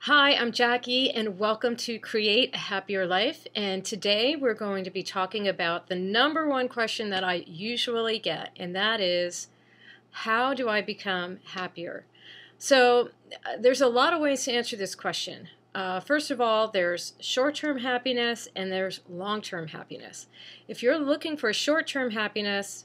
Hi, I'm Jackie, and welcome to Create a Happier Life. And today we're going to be talking about the number one question that I usually get, and that is, how do I become happier? So there's a lot of ways to answer this question. First of all, there's short-term happiness and there's long-term happiness. If you're looking for short-term happiness,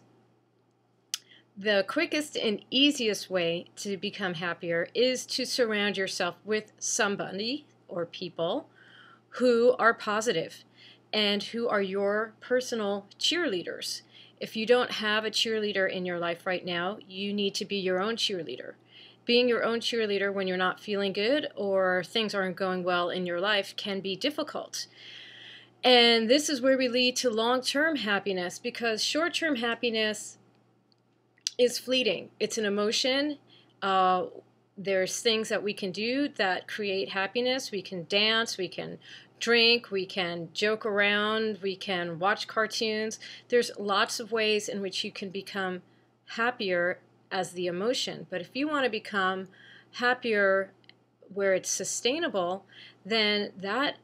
the quickest and easiest way to become happier is to surround yourself with somebody or people who are positive and who are your personal cheerleaders. If you don't have a cheerleader in your life right now, you need to be your own cheerleader. Being your own cheerleader when you're not feeling good or things aren't going well in your life can be difficult. And this is where we lead to long-term happiness, because short-term happiness is fleeting. It's an emotion. There's things that we can do that create happiness. We can dance, we can drink, we can joke around, we can watch cartoons. There's lots of ways in which you can become happier as the emotion. But if you want to become happier where it's sustainable, then that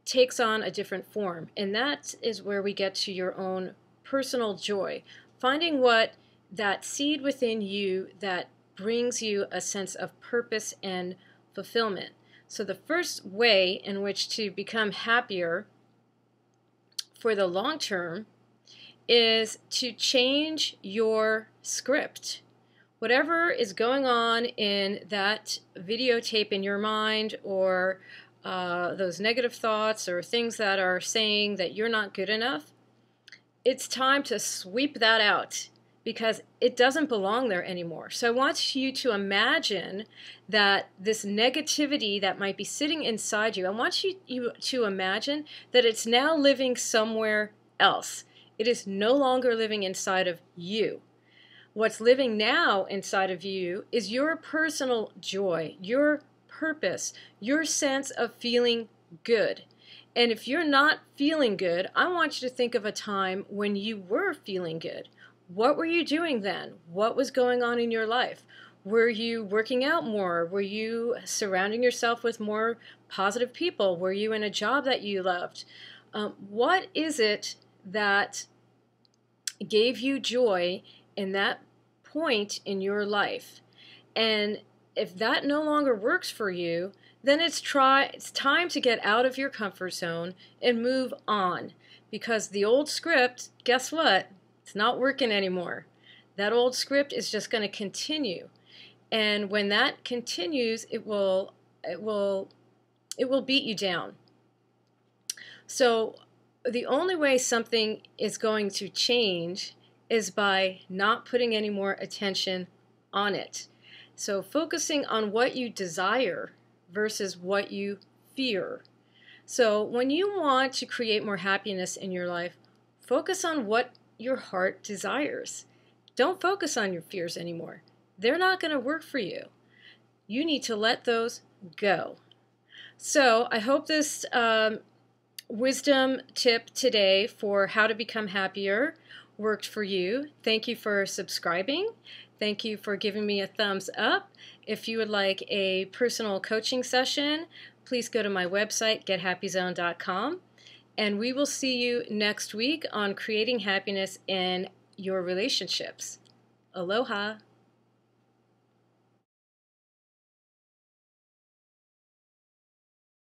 takes on a different form. And that is where we get to your own personal joy. Finding what that seed within you that brings you a sense of purpose and fulfillment. So the first way in which to become happier for the long term is to change your script. Whatever is going on in that videotape in your mind, or those negative thoughts or things that are saying that you're not good enough, it's time to sweep that out, because it doesn't belong there anymore. So I want you to imagine that this negativity that might be sitting inside you, I want you to imagine that it's now living somewhere else. It is no longer living inside of you. What's living now inside of you is your personal joy, your purpose, your sense of feeling good. And if you're not feeling good, I want you to think of a time when you were feeling good. What were you doing then? What was going on in your life? Were you working out more? Were you surrounding yourself with more positive people? Were you in a job that you loved? What is it that gave you joy in that point in your life? And if that no longer works for you, then it's time to get out of your comfort zone and move on. Because the old script, guess what? It's not working anymore. That old script is just going to continue. And when that continues, it will beat you down. So the only way something is going to change is by not putting any more attention on it. So focusing on what you desire versus what you fear. So when you want to create more happiness in your life, focus on what your heart desires. Don't focus on your fears anymore. They're not going to work for you. You need to let those go. So I hope this wisdom tip today for how to become happier worked for you. Thank you for subscribing. Thank you for giving me a thumbs up. If you would like a personal coaching session, please go to my website, gethappyzone.com. And we will see you next week on creating happiness in your relationships. Aloha.